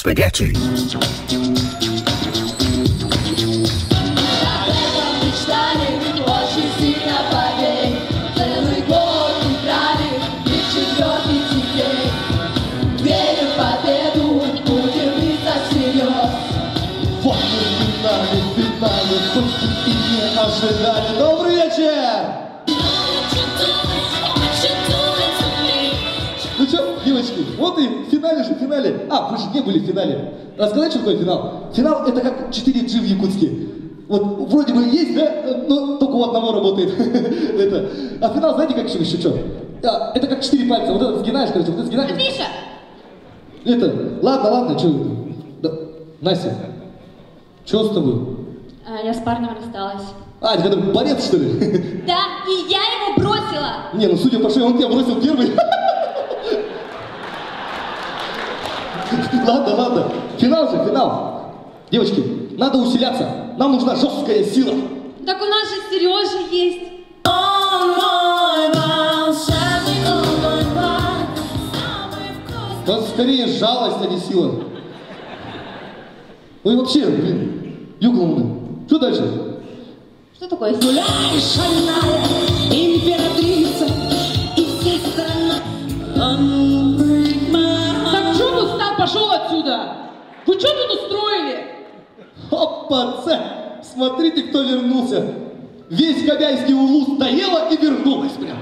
spaghetti. Добрый вечер! Ну что, девочки, вот и в финале же, в финале. А, вы же не были в финале. Рассказать, что такое финал? Финал это как 4G в Якутске. Вот вроде бы есть, да, но только у одного работает. Это. А финал, знаете, как еще что? Это как 4 пальца. Вот это сгинаешь, короче, вот это сгинаешь. Миша! Это, ладно, что? Да. Настя, что с тобой? Я с парнем рассталась. А, это который борец, что ли? Да, и я его бросила. Не, ну судя по шее, он тебя бросил первый. Ладно. Финал же, финал. Девочки, надо усиляться. Нам нужна жесткая сила. Так у нас же Сережа есть. Это скорее жалость, а не сила. Ну и вообще, блин, Югловна, что дальше? Что такое? Шальная императрица и вся страна. Так что тут стал, пошел отсюда? Вы что тут устроили? Опа, смотрите, кто вернулся. Весь Кобяйский улус доела и вернулась прям.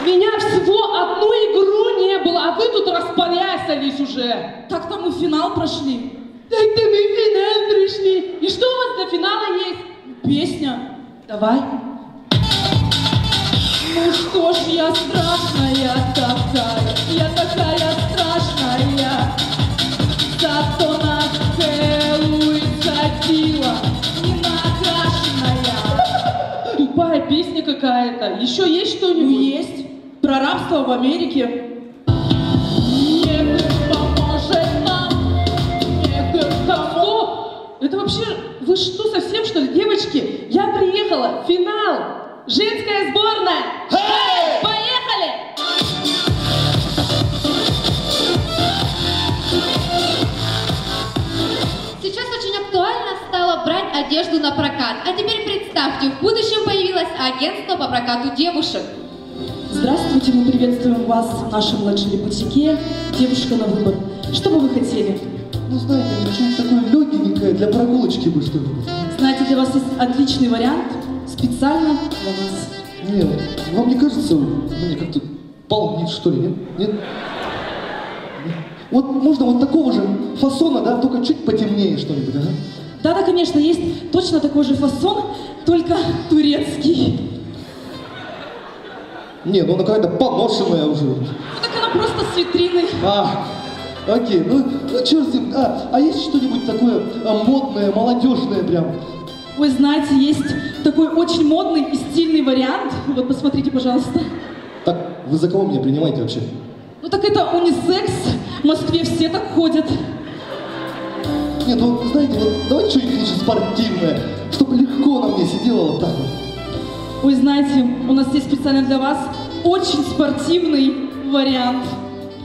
Меня всего одну игру не было, а вы тут распоясались уже. Так там мы финал прошли. Так-то мы в финал пришли. И что у вас для финала есть? Песня. Давай. Ну что ж, я страшная такая, я такая страшная. Зато на целую ходила, не накрашенная. Тупая песня какая-то. Еще есть что-нибудь? Ну есть. Про рабство в Америке. Это вообще, вы что, совсем что ли? Девочки, я приехала, финал, женская сборная. Hey! Поехали! Сейчас очень актуально стало брать одежду на прокат. А теперь представьте, в будущем появилось агентство по прокату девушек. Здравствуйте, мы приветствуем вас в нашем лакшери-бутике «Девушка на выбор». Что бы вы хотели? Ну знаете, что-нибудь такое легенькое для прогулочки бы что-нибудь. Знаете, для вас есть отличный вариант, специально для вас. Нет, вам не кажется, мне как-то полнит, что ли, нет? Нет? Вот можно вот такого же фасона, да, только чуть потемнее что-нибудь, ага? Да, конечно, есть точно такой же фасон, только турецкий. Не, ну она какая-то поношенная уже. Ну так она просто с витриной. Окей, ну черт с ним. А есть что-нибудь такое модное, молодежное прям? Вы знаете, есть такой очень модный и стильный вариант. Вот посмотрите, пожалуйста. Так, вы за кого меня принимаете вообще? Ну так это унисекс. В Москве все так ходят. Нет, ну знаете, вот давайте что-нибудь лучше спортивное, чтобы легко на мне сидело вот так вот. Вы знаете, у нас здесь специально для вас очень спортивный вариант.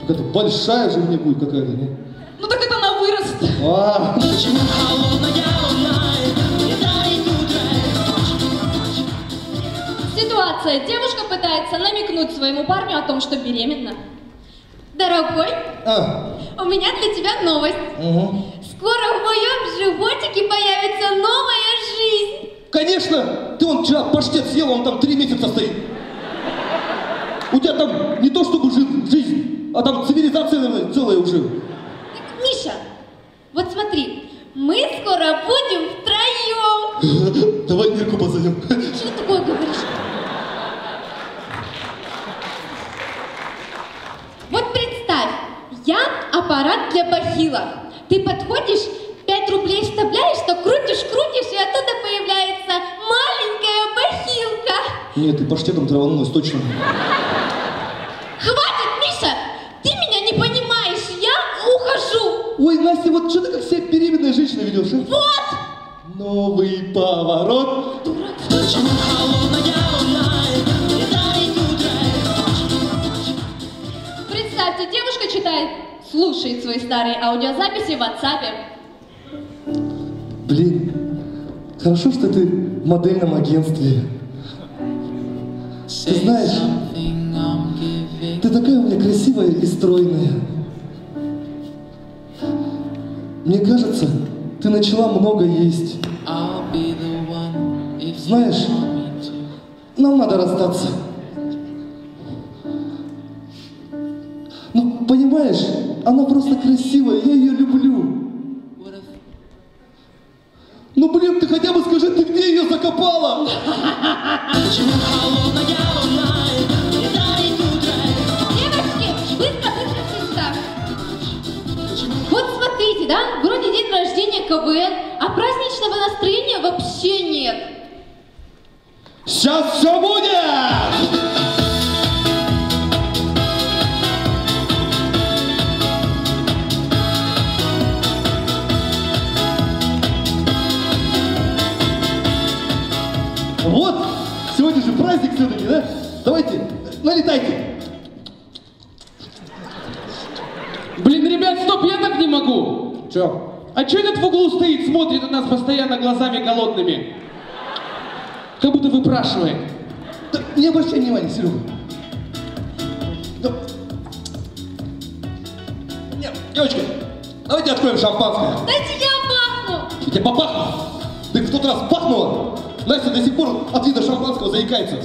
Какая-то большая же мне будет какая-то, не? Ну так это на вырост. Ситуация. Девушка пытается намекнуть своему парню о том, что беременна. Дорогой, у меня для тебя новость. Скоро в моем животике появится новая жизнь. Конечно! Ты вон вчера паштет съел, он там 3 месяца стоит. У тебя там не то чтобы жизнь, а там цивилизация, наверное, целая уже. Так, Миша, вот смотри, мы скоро будем втроем. Давай Ирку позовем. Что ты такое говоришь? Вот представь, я аппарат для бахила. Ты подходишь, 5 рублей вставляешь, то крутишь, и оттуда появляется маленькая бахилка. Нет, ты паштетом траванулась точно. Хватит, Миша! Ты меня не понимаешь, я ухожу! Ой, Настя, вот что ты как вся беременная женщина ведешь, а? Вот! Новый поворот. Представь, представьте, девушка слушает свои старые аудиозаписи в WhatsApp. Блин, хорошо, что ты в модельном агентстве. Ты знаешь, ты такая у меня красивая и стройная. Мне кажется, ты начала много есть. Знаешь, нам надо расстаться. Ну, понимаешь, она просто красивая, я ее люблю. Ну, блин, ты хотя бы скажи, ты где ее закопала? Девочки, быстро представь. Вот смотрите, да, вроде день рождения КВН, а праздничного настроения вообще нет. Сейчас все будет! Вот, сегодня же праздник все-таки, да? Давайте, налетайте. Блин, ребят, стоп, я так не могу. Че? А чё этот в углу стоит, смотрит на нас постоянно глазами голодными? Как будто выпрашивает. Да, не обращай внимания, Серега. Да. Нет, девочки, давайте откроем шампанское. Дайте я бахну. Я тебе попахну. Ты в тот раз бахнула. Настя до сих пор от вида шампанского заикается.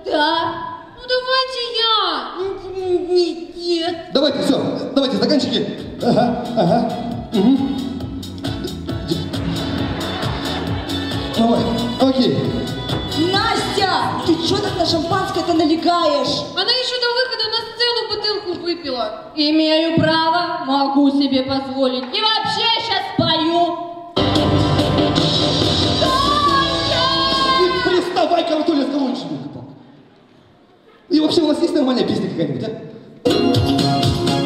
Да. Ну давайте я. Нет. Давайте, все, давайте, стаканчики. Ага. Угу. Давай, окей. Настя, ты что так на шампанское-то налегаешь? Она еще до выхода на целую бутылку выпила. Имею право, могу себе позволить. И вообще сейчас пою. Не приставай-ка, Анатолий Аскалович. И вообще у нас есть нормальная песня какая-нибудь, а?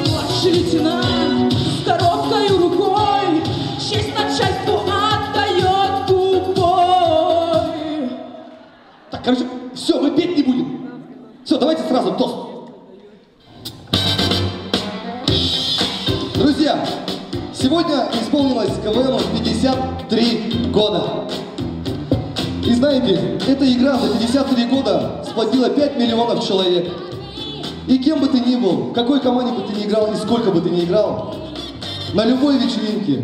Младший лейтенант с коробкой рукой честь начальству отдает тупой. Так, короче, все, мы петь не будем. Все, давайте сразу тост. Друзья, сегодня исполнилось КВНу 53 года. И знаете, эта игра за 53 года сплотила 5 миллионов человек. И кем бы ты ни был, в какой команде бы ты ни играл, и сколько бы ты ни играл, на любой вечеринке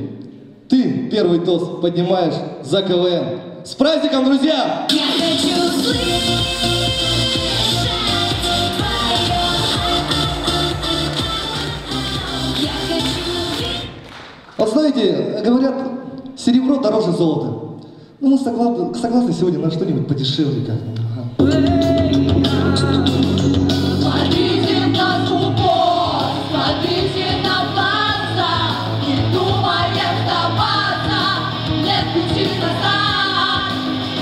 ты первый тост поднимаешь за КВН. С праздником, друзья! Я хочу слышать твое. Я хочу. Вот знаете, говорят, серебро дороже золота. Ну, мы согласны сегодня на что-нибудь подешевле как-нибудь. Ага. Смотрите на зубов, смотрите на глаза, не думая сдаваться, нет пути назад.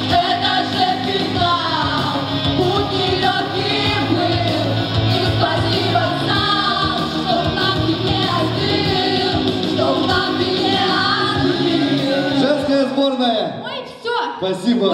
Это же финал, путь нелегким был, и спасибо нам, чтоб нам ты не остыл, чтоб нам ты не остыл. Женская сборная! Ой, все. Спасибо!